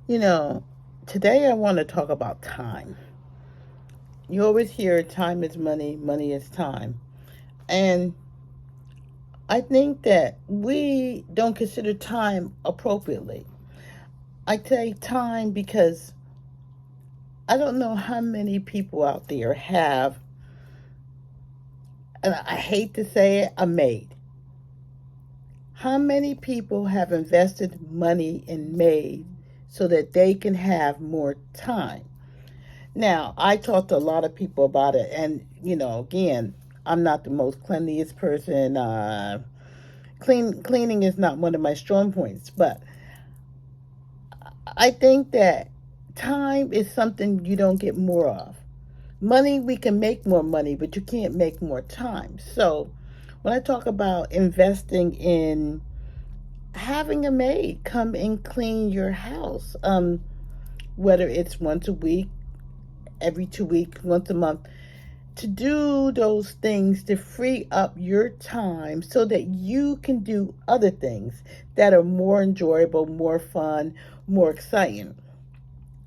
You know, today I want to talk about time. You always hear time is money, money is time. And I think that we don't consider time appropriately. I say time because I don't know how many people out there have, and I hate to say it, a maid. How many people have invested money in maid so that they can have more time? Now, I talked to a lot of people about it, and again, I'm not the most cleanliest person. Cleaning is not one of my strong points, but I think that time is something you don't get more of. Money, we can make more money, but you can't make more time. So, when I talk about investing in having a maid come and clean your house, whether it's once a week, every 2 weeks, once a month, to do those things to free up your time so that you can do other things that are more enjoyable, more fun, more exciting.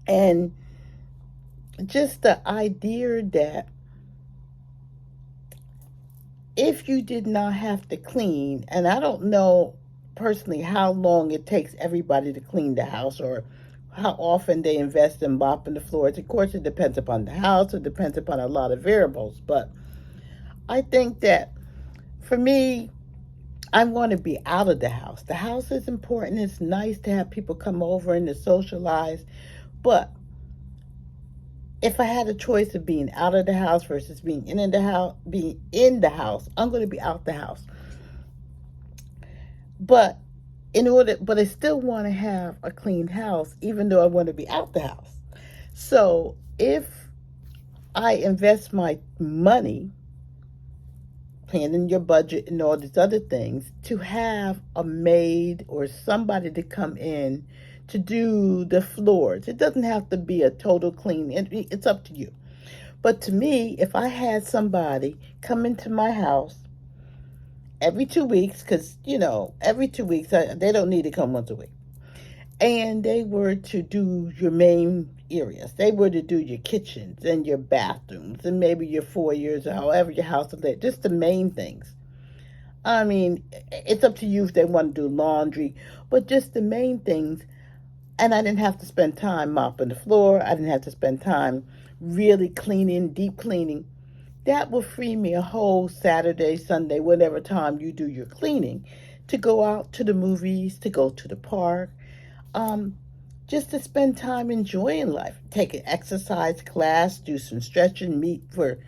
And just the idea that if you did not have to clean, and I don't know personally how long it takes everybody to clean the house or how often they invest in mopping the floors. Of course, it depends upon the house, it depends upon a lot of variables, but I think that for me, I want to be out of the house. The house is important. It's nice to have people come over and to socialize. But if I had a choice of being out of the house versus being in the house, I'm going to be out the house. But but I still want to have a clean house, even though I want to be out the house. So if I invest my money, planning your budget and all these other things, to have a maid or somebody to come in to do the floors. It doesn't have to be a total clean. It's up to you. But to me, if I had somebody come into my house every 2 weeks, because every 2 weeks they don't need to come once a week, and they were to do your main areas. They were to do your kitchens and your bathrooms and maybe your foyers or however your house is lit, just the main things. I mean, it's up to you if they want to do laundry, but just the main things. And I didn't have to spend time mopping the floor. I didn't have to spend time really cleaning, deep cleaning. That will free me a whole Saturday, Sunday, whatever time you do your cleaning, to go out to the movies, to go to the park, um, just to spend time enjoying life. Take an exercise class, do some stretching, meet for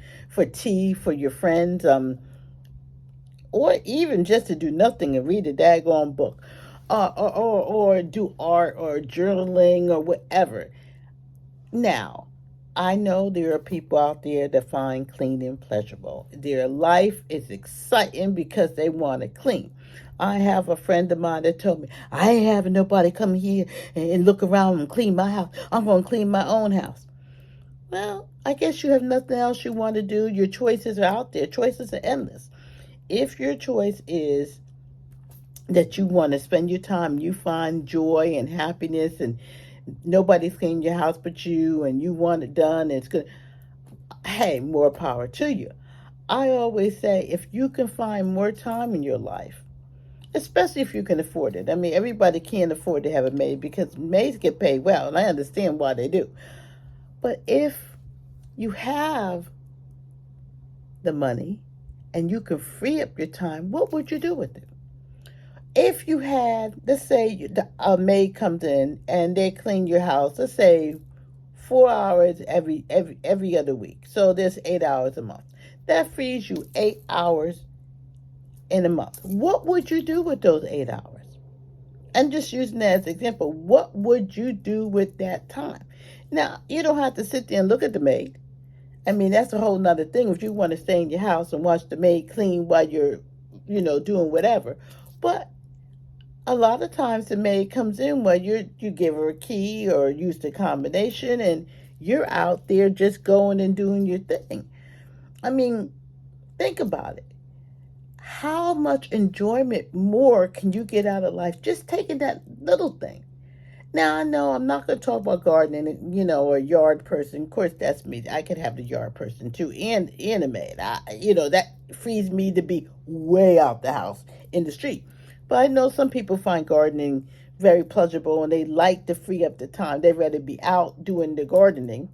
tea for your friends, or even just to do nothing and read a daggone book, or do art or journaling or whatever. Now, I know there are people out there that find cleaning pleasurable. Their life is exciting because they want to clean. I have a friend of mine that told me, I ain't having nobody come here and look around and clean my house. I'm going to clean my own house. Well, I guess you have nothing else you want to do. Your choices are out there. Choices are endless. If your choice is that you want to spend your time, you find joy and happiness, and nobody's cleaning your house but you, and you want it done, and it's good, hey, more power to you. I always say if you can find more time in your life, especially if you can afford it. I mean, everybody can't afford to have a maid because maids get paid well, and I understand why they do. But if you have the money and you can free up your time, what would you do with it? If you had, let's say a maid comes in and they clean your house, let's say 4 hours every other week, so there's 8 hours a month. That frees you 8 hours in a month. What would you do with those 8 hours? And just using that as an example, what would you do with that time? Now, you don't have to sit there and look at the maid. I mean, that's a whole nother thing if you want to stay in your house and watch the maid clean while you're, doing whatever. But a lot of times the maid comes in where you give her a key or use the combination, and you're out there just going and doing your thing. I mean, think about it. How much enjoyment more can you get out of life just taking that little thing? Now, I know I'm not going to talk about gardening, or a yard person. Of course, that's me. I could have the yard person too, and a maid. That frees me to be way out the house in the street. But I know some people find gardening very pleasurable and they like to free up the time. They'd rather be out doing the gardening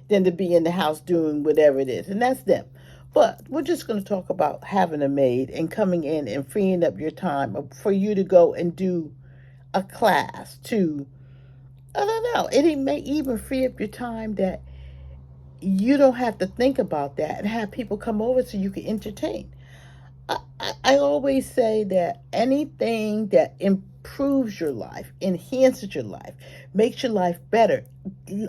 than to be in the house doing whatever it is. And that's them. But we're just going to talk about having a maid and coming in and freeing up your time for you to go and do a class, to I don't know. It may even free up your time that you don't have to think about that and have people come over so you can entertain. I always say that anything that improves your life, enhances your life, makes your life better,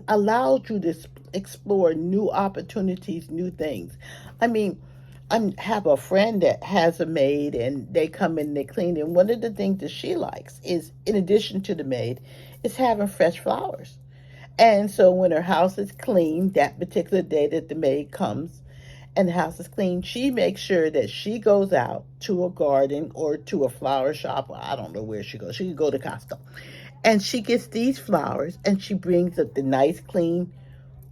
allows you to explore new opportunities, new things. I mean, I have a friend that has a maid and they come in and they clean. And one of the things that she likes is, in addition to the maid, is having fresh flowers. And so when her house is clean, that particular day that the maid comes and the house is clean, she makes sure that she goes out to a garden or to a flower shop. I don't know where she goes. She could go to Costco. And she gets these flowers and she brings up the nice, clean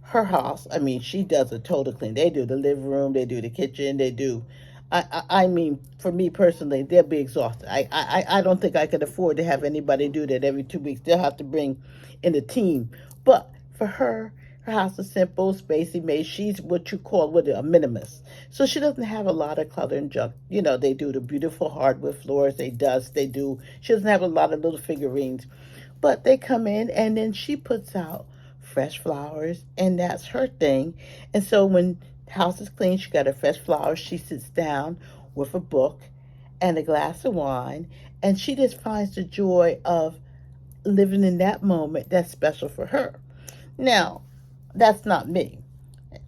her house. I mean, she does a total clean. They do the living room, they do the kitchen, they do. I mean, for me personally, they'll be exhausted. I don't think I could afford to have anybody do that every 2 weeks. They'll have to bring in a team. But for her house is simple, spacey made. She's what you call a minimalist. So she doesn't have a lot of clutter and junk. They do the beautiful hardwood floors, they dust, they do. She doesn't have a lot of little figurines. But they come in and then she puts out fresh flowers, and that's her thing. And so when the house is clean, she got her fresh flowers. She sits down with a book and a glass of wine, and she just finds the joy of living in that moment that's special for her. Now, that's not me.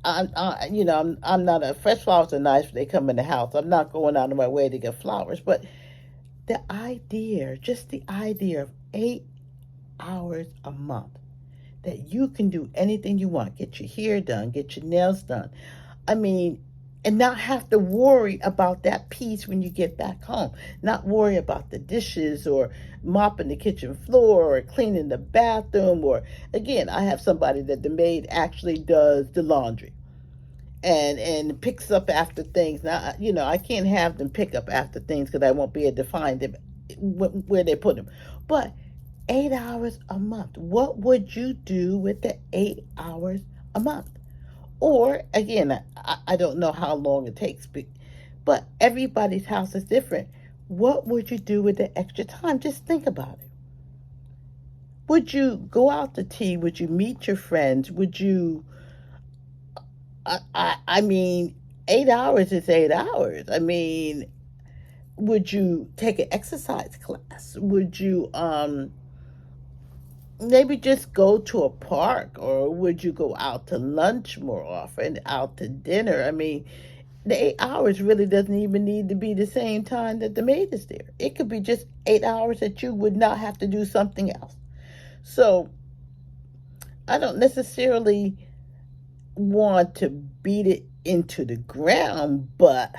I'm not a fresh flowers are nice when they come in the house. I'm not going out of my way to get flowers, but just the idea of 8 hours a month that you can do anything you want, get your hair done, get your nails done. I mean, and not have to worry about that piece when you get back home. Not worry about the dishes or mopping the kitchen floor or cleaning the bathroom. Or, again, I have somebody that the maid actually does the laundry and picks up after things. Now, I can't have them pick up after things because I won't be able to find them where they put them. But 8 hours a month. What would you do with the 8 hours a month? Or, again, I don't know how long it takes, but everybody's house is different. What would you do with the extra time? Just think about it. Would you go out to tea? Would you meet your friends? Would you, I mean, 8 hours is 8 hours. I mean, would you take an exercise class? Would you, maybe just go to a park, or would you go out to lunch more often, out to dinner? I mean, the 8 hours really doesn't even need to be the same time that the maid is there. It could be just 8 hours that you would not have to do something else. So I don't necessarily want to beat it into the ground, but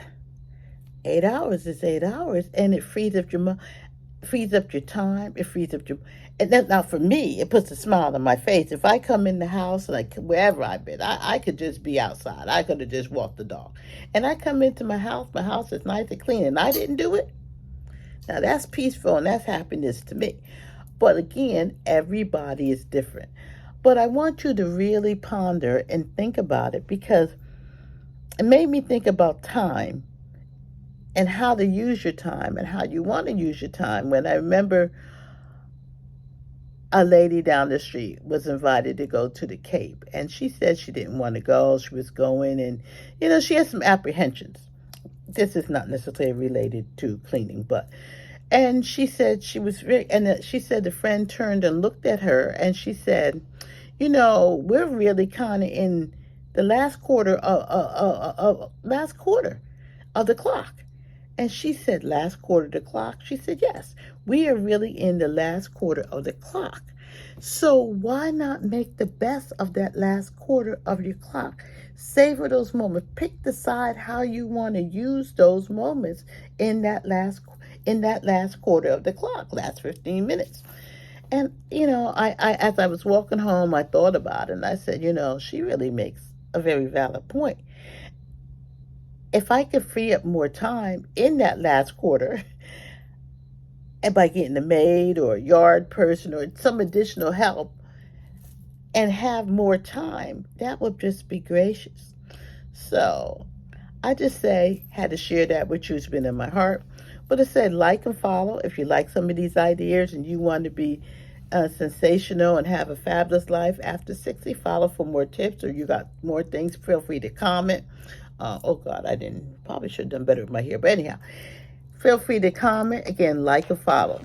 8 hours is 8 hours, and it frees up your time. It frees up your, and then now for me, it puts a smile on my face. If I come in the house, like wherever I've been, I could just be outside. I could have just walked the dog, and I come into my house. My house is nice and clean, and I didn't do it. Now that's peaceful and that's happiness to me. But again, everybody is different. But I want you to really ponder and think about it, because it made me think about time and how to use your time and how you want to use your time. When I remember a lady down the street was invited to go to the Cape, and she said she didn't want to go. She was going, and she had some apprehensions. This is not necessarily related to cleaning, but and she said she was very, and she said the friend turned and looked at her, and she said, we're really kind of in the last quarter of the clock. And she said, last quarter of the clock? She said, yes, we are really in the last quarter of the clock. So why not make the best of that last quarter of your clock? Savor those moments. Decide how you want to use those moments in that last quarter of the clock, last 15 minutes. And, as I was walking home, I thought about it and I said, she really makes a very valid point. If I could free up more time in that last quarter, and by getting a maid or a yard person or some additional help and have more time, that would just be gracious. So I just had to share that with you. It's been in my heart. But I said, like and follow. If you like some of these ideas and you want to be sensational and have a fabulous life after 60, follow for more tips, or you got more things, feel free to comment. Oh God, probably should have done better with my hair. But anyhow, feel free to comment. Again, like and follow.